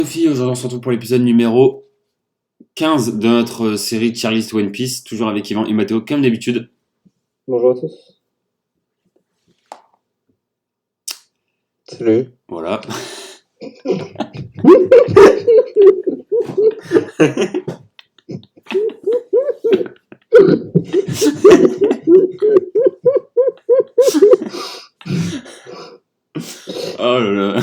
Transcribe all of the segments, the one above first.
Sophie, aujourd'hui on se retrouve pour l'épisode numéro 15 de notre série Tier List One Piece, toujours avec Yvan et Mathéo comme d'habitude. Bonjour à tous. Salut. Voilà. Oh là là.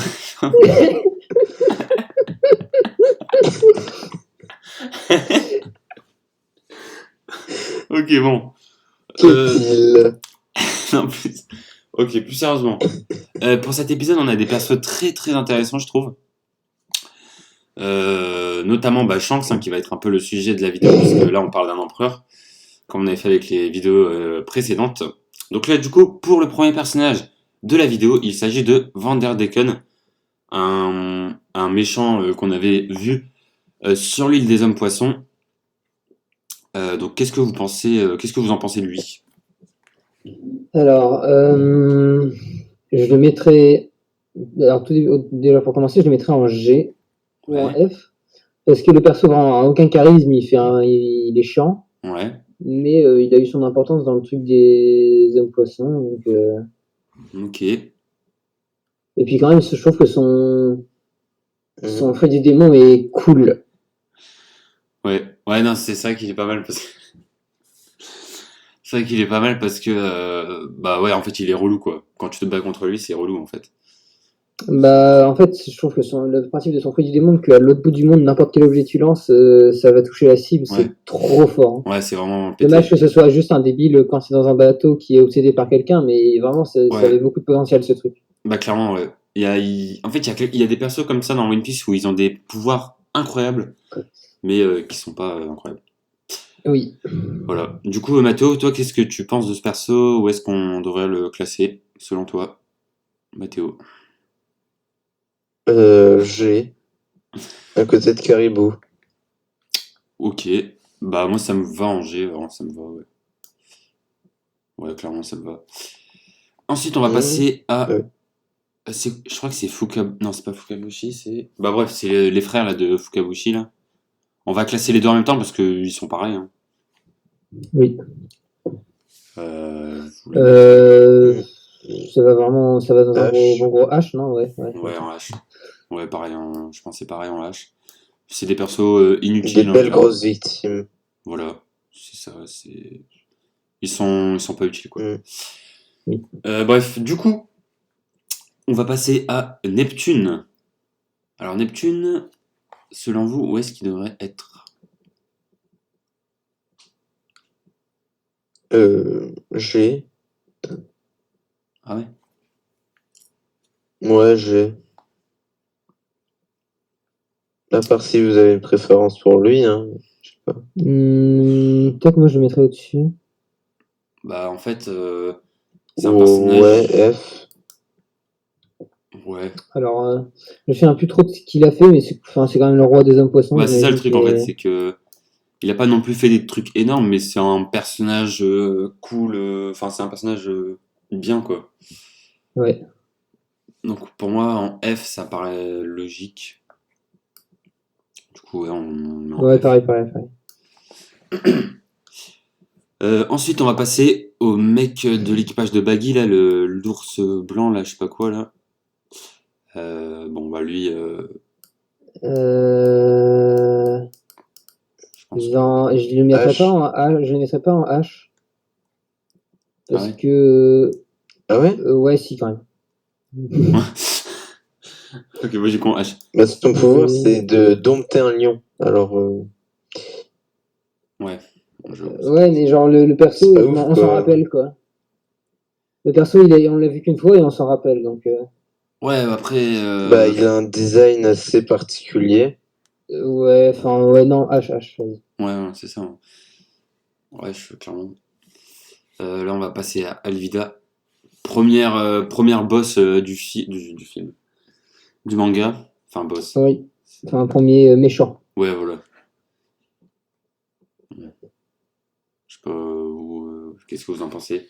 Ok, bon. Qu'est-il Non, ok, plus sérieusement. Pour cet épisode, on a des persos très très intéressants, je trouve. Notamment Shanks, qui va être un peu le sujet de la vidéo, puisque là on parle d'un empereur, comme on avait fait avec les vidéos précédentes. Donc là, du coup, pour le premier personnage de la vidéo, il s'agit de Vanderdecken, un méchant qu'on avait vu sur l'île des hommes poissons. Donc qu'est-ce que vous pensez, qu'est-ce que vous en pensez de lui? Alors, je le mettrai. Alors, déjà pour commencer, je le mettrai en G ou en Ouais, F. Parce que le perso vraiment a aucun charisme, il est chiant. ouais, Mais il a eu son importance dans le truc des hommes poissons. ok, Et puis, quand même, je trouve que son Mhm. fait du démon est cool. ouais, non, c'est ça qu'il est pas mal parce que c'est vrai qu'il est pas mal parce que bah ouais, en fait, il est relou quoi. Quand tu te bats contre lui, c'est relou en fait. Bah, en fait, je trouve que le principe de son fruit du démon, qu'à l'autre bout du monde, n'importe quel objet tu lances, ça va toucher la cible, Ouais, c'est trop fort, hein. ouais, c'est vraiment Dommage pété. que ce soit juste un débile quand c'est dans un bateau qui est obsédé par quelqu'un, mais vraiment, ça avait Ouais, beaucoup de potentiel ce truc. bah clairement, ouais. En fait, il y a des persos comme ça dans One Piece où ils ont des pouvoirs incroyables, mais qui sont pas incroyables. Oui. Voilà. Du coup, Mathéo, toi, qu'est-ce que tu penses de ce perso? Où est-ce qu'on devrait le classer, selon toi, Mathéo? G, à côté de Caribou. Ok. Bah moi, ça me va en G, vraiment, ça me va, ouais. Ouais, clairement, ça me va. Ensuite, on va Mhm. passer à... Ouais. Je crois que c'est Non, c'est pas Fukabushi, c'est... Bah bref, c'est les frères là, de Fukabushi, là. On va classer les deux en même temps parce qu'ils sont pareils, hein. Oui. Vous les mettrez... Euh, Mhm. ça va dans un H. gros H, non? Ouais, ouais, Ouais, ok. en H. Ouais, pareil, je pense que c'est pareil en H. C'est des persos Des inutiles, belles grosses victimes. voilà. C'est ça, c'est... ils sont pas utiles, quoi. Mhm. Oui. Bref, du coup, on va passer à Neptune. Alors, Neptune, selon vous, où est-ce qu'il devrait être? G. Ah ouais? Ouais, G. À part si vous avez une préférence pour lui, hein. Je sais pas. Peut-être que moi, je le mettrais au-dessus. Bah, en fait, c'est un personnage... Ouais, F. Ouais. Alors, je me souviens plus trop de ce qu'il a fait, mais c'est quand même le roi des hommes poissons, Bah, c'est ça le j'imagine truc, qu'il en fait, est... c'est que... Il a pas non plus fait des trucs énormes, mais c'est un personnage cool. Enfin, c'est un personnage bien, quoi. Ouais. Donc, pour moi, en F, ça paraît logique. Du coup, ouais, on le met en Ouais, F. pareil. Ensuite, on va passer au mec de l'équipage de Baggy, là, l'ours blanc, là, je sais pas quoi, là. Bon, bah lui, Euh... je pense que... Je le mettrais pas H. en H, je le mettrais pas en H, Ah parce ouais? que... Ah ouais? ouais, si, quand même. Ok, moi j'ai con H. Bah, son pouvoir, Euh, c'est de dompter un lion. Alors, Ouais, bon, j'avoue, ouais, mais genre, le c'est pas perso, ouf, on s'en quoi. rappelle, quoi. Le perso, on l'a vu qu'une fois et on s'en rappelle, donc... Ouais, après, Bah, il a un design assez particulier. ouais, enfin, ouais, non, H, vas-y. ouais, c'est ça, hein. Ouais, je suis clairement. Là, on va passer à Alvida. Première boss du film. Du manga. Enfin, boss. Oui, enfin, un premier méchant. Ouais, voilà. Je sais pas, qu'est-ce que vous en pensez?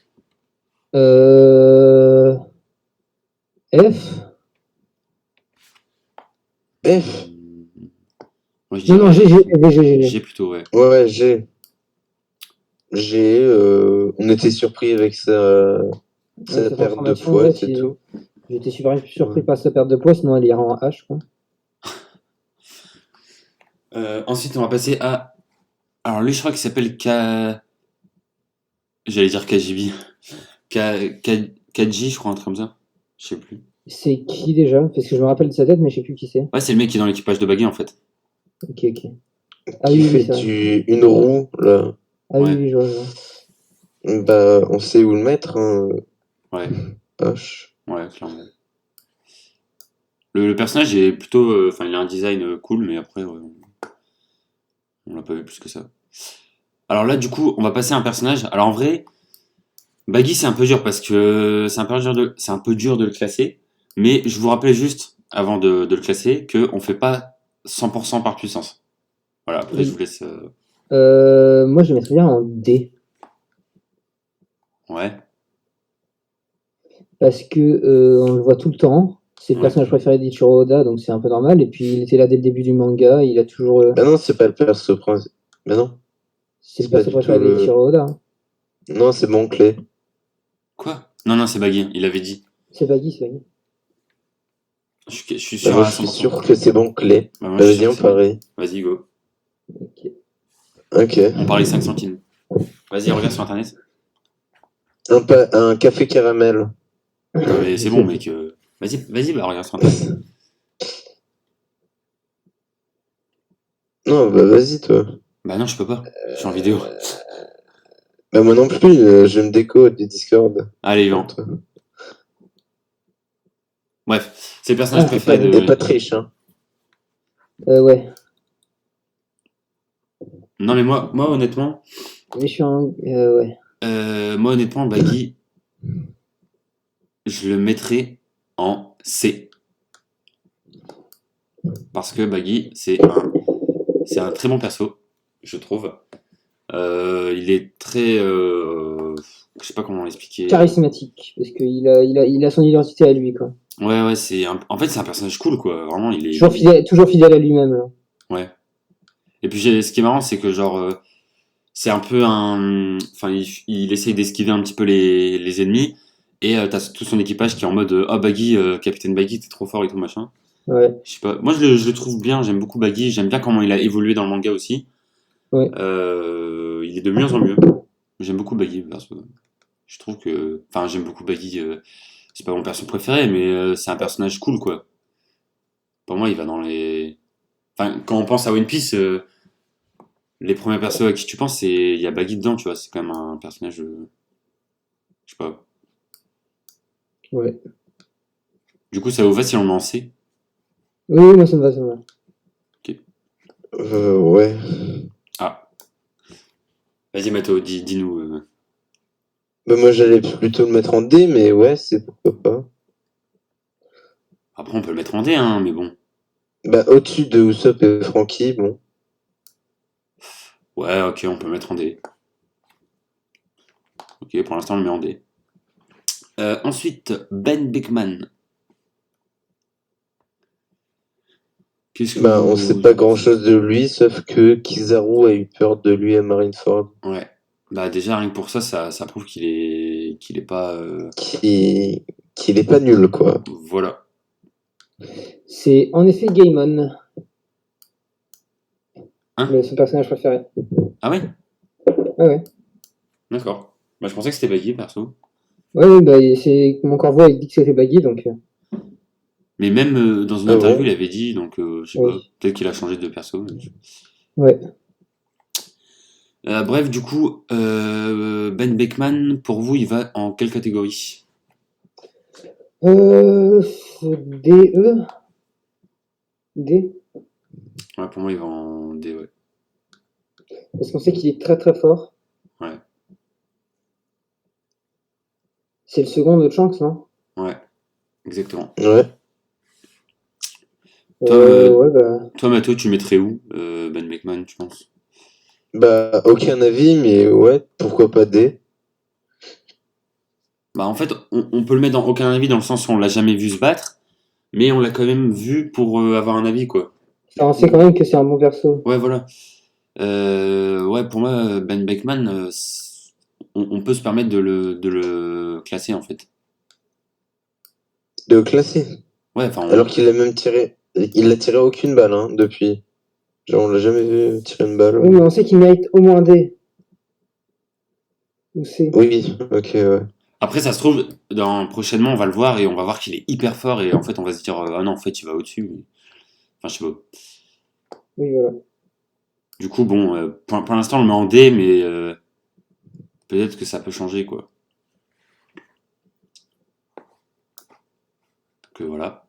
Euh... F? F. Moi, je Non, non, dirais G. G plutôt, ouais. Ouais, on était surpris avec Avec sa sa perte de transformation, poids, ouais, c'est tout. j'étais super surpris Ouais. par sa perte de poids, sinon elle ira en H, quoi. Ensuite, on va passer à. Alors, lui, je crois qu'il s'appelle K. J'allais dire KGB. KG, je crois, un truc comme ça. Je sais plus. C'est qui déjà? Parce que je me rappelle de sa tête, mais je sais plus qui c'est. Ouais, c'est le mec qui est dans l'équipage de Baggy, en fait. Ok, ok. Ah Qui oui, oui, fait ça. une roue, là. Ah oui, Ouais, oui, je vois, je vois. Bah, on sait où le mettre, hein. ouais, H. ouais, clairement. Le personnage est plutôt. Enfin, il a un design cool, mais après, ouais, on l'a pas vu plus que ça. Alors là, du coup, on va passer à un personnage. Alors en vrai, Baggy, c'est un peu dur parce que c'est un peu dur de le classer. Mais je vous rappelle juste, avant de le classer, qu'on fait pas 100% par puissance. Voilà, après, je vous Oui. laisse. Moi, je le mettrais bien en D. Ouais, Parce que on le voit tout le temps. C'est le ouais. personnage préféré d'Ichiro Oda, donc c'est un peu normal. Et puis, il était là dès le début du manga. Il a toujours. Bah non, c'est pas le perso principal. Bah non, C'est le c'est pas perso du tout préféré le. d'Ichiro Oda, hein. Non, c'est mon clé. Quoi? Non, non, c'est Baggy, il avait dit. C'est Baggy, c'est Baggy. Je suis Bah sûr moi, à je suis 100%. sûr que c'est mon clé. Bah, moi, Bah je suis vas-y, sûr que on c'est Baggy. parie. Vas-y, go. Ok. Ok. On parlait 5 centimes. Vas-y, regarde sur internet. Un café caramel. Non, mais c'est bon, mec. Vas-y, bah, regarde sur internet. Non, bah vas-y, toi. Bah, non, je peux pas. Je suis en vidéo. Bah moi non plus, je me déco du Discord. Allez, Comme Yvan. toi. Bref, c'est le personnage Et préféré pas de. triche, hein. Ouais. Non, mais moi, honnêtement, Mais je suis en. Ouais. Baggy, je le mettrais en C. Parce que Baggy, c'est un très bon perso, je trouve. Il est très. Je sais pas comment l'expliquer. Charismatique. Parce qu'il a son identité à lui, quoi. Ouais, ouais, en fait, c'est un personnage cool, quoi. Vraiment, Toujours fidèle à lui-même, là. Ouais. Et puis, ce qui est marrant, c'est que, genre, c'est un peu un. Enfin, il essaye d'esquiver un petit peu les ennemis. Et t'as tout son équipage qui est en mode ah Baggy, Capitaine Baggy, t'es trop fort et tout machin. Ouais. Je sais pas. Moi, je le trouve bien. J'aime beaucoup Baggy. J'aime bien comment il a évolué dans le manga aussi. Ouais. Il est de mieux en mieux. J'aime beaucoup Baggy. Je trouve que. Enfin, j'aime beaucoup Baggy. C'est pas mon perso préféré, mais c'est un personnage cool, quoi. Pour moi, il va dans les. Enfin, quand on pense à One Piece, les premiers persos à qui tu penses, il y a Baggy dedans, tu vois. C'est quand même un personnage. Je sais pas. Ouais. Du coup, ça vous va si on le met en C? Oui, oui, moi, ça me va, ça me va. Ouais. Ah. Vas-y, Mathéo, dis-nous. Bah moi j'allais plutôt le mettre en D, mais ouais, c'est pourquoi pas. Après, on peut le mettre en D, hein, mais bon. Bah au-dessus de Usopp et Frankie, bon. Ouais, ok, on peut le mettre en D. Ok, pour l'instant, on le met en D. Ensuite, Ben Beckman. Qu'est-ce que Bah on sait pas vous en pensez? grand-chose de lui, sauf que Kizaru a eu peur de lui à Marineford. Ouais. Bah déjà, rien que pour ça, ça prouve qu'il est pas... Qu'il est pas nul, quoi. Voilà. C'est en effet Gaimon, Hein? son personnage préféré. Ah ouais? Ouais, ouais. D'accord. Bah je pensais que c'était Baggy, perso. Ouais, ouais, bah, c'est mon corbeau, il dit que c'était Baggy, donc. Mais même dans une Ah interview, il bon? avait dit, donc je sais pas, Oui. peut-être qu'il a changé de perso. Ouais. Bref, du coup, Ben Beckman, pour vous, il va en quelle catégorie? Euh, DE? D? Ouais, pour moi, il va en D, ouais. Parce qu'on sait qu'il est très très fort. Ouais, C'est le second de Shanks, non? ouais, exactement. Ouais. Toi, Ouais, bah. toi, Mathieu, tu mettrais où Ben Beckman, tu penses? Bah aucun avis, mais ouais, pourquoi pas D? Bah en fait, on peut le mettre dans aucun avis dans le sens où on l'a jamais vu se battre, mais on l'a quand même vu pour avoir un avis, quoi. Enfin, on sait quand même que c'est un bon perso. Ouais, voilà. Ouais, pour moi, Ben Beckman, on peut se permettre de le classer en fait. De classer. Ouais, enfin, Alors qu'il a même tiré. Il a tiré aucune balle, hein, depuis. Genre, on l'a jamais vu tirer une balle. Oui, mais on sait qu'il mérite au moins D. Ou C. Oui, ok, ouais. après, ça se trouve, prochainement, on va le voir et on va voir qu'il est hyper fort et en fait, on va se dire, ah non, en fait, il va au-dessus. Enfin, je sais pas. Oui, voilà. Du coup, bon, pour l'instant, on le met en D, mais peut-être que ça peut changer, quoi. Que voilà.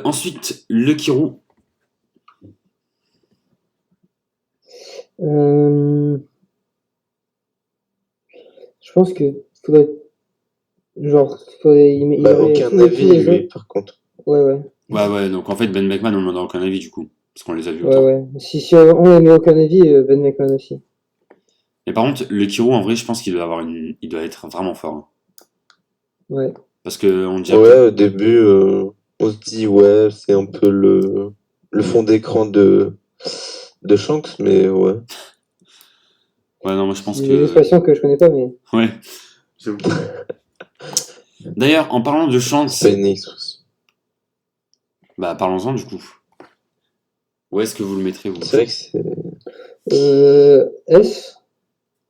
Ensuite, le Kirou. Euh, je pense que faudrait, genre, il Bah, aurait aucun tous avis, les lui, autres. par contre. Ouais, ouais. Ouais, ouais, donc en fait, Ben Beckman, on n'en a aucun avis, du coup. Parce qu'on les a vus Ouais, autant. ouais. Si on les met aucun avis, Ben McMahon aussi. Mais par contre, le Kirou, en vrai, je pense qu'il doit avoir il doit être vraiment fort, hein. Ouais. Parce que on dit Ouais, au début, on se dit, ouais, c'est un peu le fond d'écran de Shanks, mais ouais. ouais, non, moi, je C'est pense des que, expressions que je connais pas, mais. ouais. D'ailleurs, en parlant de C'est pas Shanks, une expression. bah, parlons-en, du coup. Où est-ce que vous le mettrez, vous, C'est vrai que Shanks? c'est. S,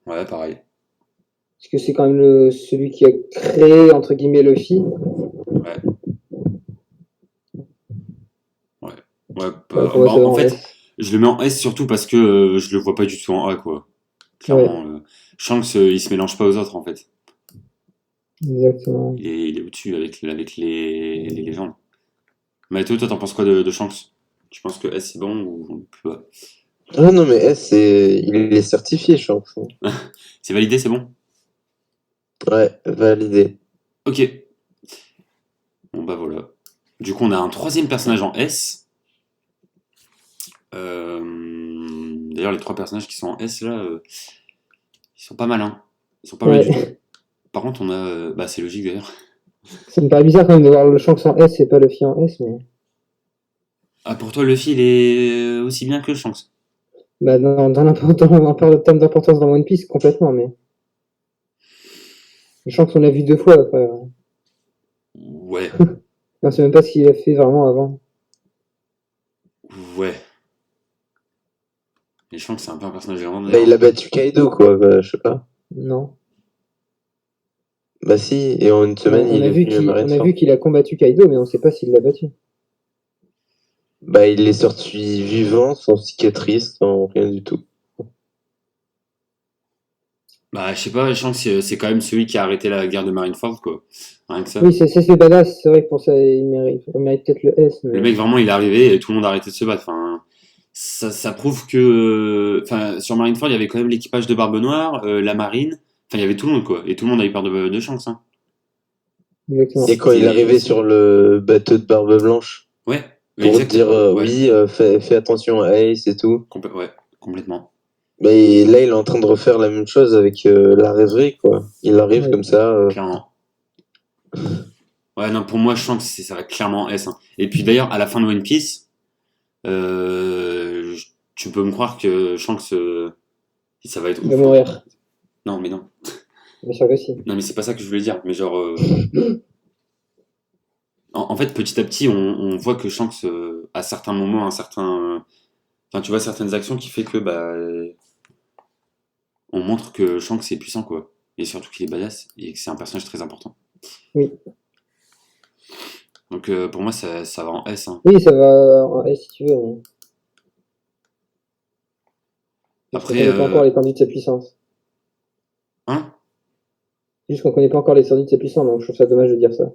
Ouais, pareil. parce que c'est quand même celui qui a créé, entre guillemets, Luffy. Ouais, ouais. Ouais, Ouais, bah, pour moi, bah, ça va en en fait, S. je le mets en S surtout parce que je le vois pas du tout en A, quoi. Ouais, Clairement, Shanks, il se mélange pas aux autres, en fait. exactement. Il est au-dessus avec les légendes. Maëto, toi, t'en penses quoi de Shanks? Tu penses que S c'est bon ou plus bas? Ah non, mais il est certifié, Shanks, hein. C'est validé, c'est bon? Ouais, validé. Ok. Bon, bah voilà. Du coup, on a un troisième personnage en S. D'ailleurs, les trois personnages qui sont en S, là, ils sont pas malins. Ils sont pas mal du tout. Ouais. Par contre, on a... bah, c'est logique, d'ailleurs. Ça me paraît bizarre quand même de voir le Shanks en S et pas Luffy en S, mais. Ah, pour toi, Luffy, il est aussi bien que Shanks. Bah, le terme d'importance dans One Piece, complètement, mais. Le Shanks, on l'a vu deux fois, après. Ouais, On sait même pas ce qu'il a fait vraiment avant. ouais. Mais Shanks, c'est un peu un personnage Bah, il légendaire. a battu Kaido, quoi, bah, je sais pas. Non. Bah si, et en une semaine, On il a est vu venu à on a vu Marineford. qu'il a combattu Kaido, mais on sait pas s'il l'a battu. Bah, il est sorti vivant, sans cicatrice, sans rien du tout. Bah, je sais pas, Shanks, c'est quand même celui qui a arrêté la guerre de Marineford, quoi. Rien que ça. Oui, c'est badass, c'est vrai que pour ça, il mérite peut-être le S, Le mais. mec, vraiment, il est arrivé et tout le monde a arrêté de se battre. Enfin, ça prouve que... Enfin, sur Marineford, il y avait quand même l'équipage de Barbe Noire, la marine. Enfin, il y avait tout le monde, quoi. Et tout le monde avait peur de Shanks, hein. Exactement. Et quand il est arrivé C'est... sur le bateau de Barbe Blanche, Ouais, pour exact. dire Ouais, oui, fais attention à Ace et tout. ouais, complètement. Mais là, il est en train de refaire la même chose avec la rêverie, quoi. Il arrive Ouais. comme ça. Clairement. Ouais, non, pour moi, Shanks, ça va clairement S, hein. Et puis d'ailleurs, à la fin de One Piece, tu peux me croire que Shanks, ça va être Il va ouf, quoi. mourir. Non, mais non. Bien sûr que si. Non, mais c'est pas ça que je voulais dire. Mais genre, en fait, petit à petit, on voit que Shanks, à certains moments, un certain, enfin, tu vois, certaines actions qui fait que, bah, on montre que Shanks est puissant, quoi. Et surtout qu'il est badass et que c'est un personnage très important. Oui. Donc, pour moi, ça va en S, hein. Oui, ça va en S si tu veux, mais juste qu'on Après, connaît pas encore l'étendue de sa puissance. hein? Juste qu'on connaît pas encore l'étendue de sa puissance, donc je trouve ça dommage de dire ça.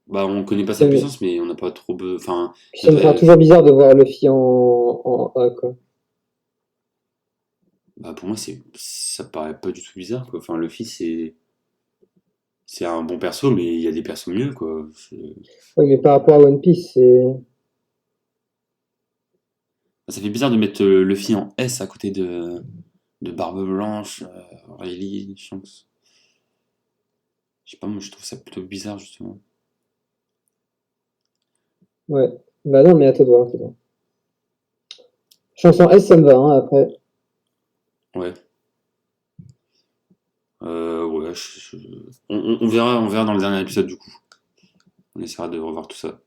Bah, on connaît pas sa Ça me, puissance, mais on n'a pas trop, enfin, puis il ça me fera devrait, toujours bizarre de voir Luffy en A, quoi. bah, pour moi, ça paraît pas du tout bizarre, quoi. Enfin, Luffy, c'est un bon perso, mais il y a des persos mieux, quoi. Oui, mais par rapport à One Piece, c'est. Ça fait bizarre de mettre Luffy en S à côté de Barbe Blanche, Riley, Shanks. Je sais pas, moi je trouve ça plutôt bizarre justement. Ouais. Bah non, mais à toi de voir. À toi de voir. Chanson S, ça me va, hein, après. Ouais. Ouais, on verra dans le dernier épisode du coup. On essaiera de revoir tout ça.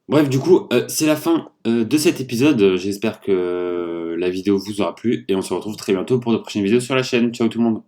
Bref, du coup, c'est la fin de cet épisode. J'espère que la vidéo vous aura plu et on se retrouve très bientôt pour de prochaines vidéos sur la chaîne. Ciao tout le monde.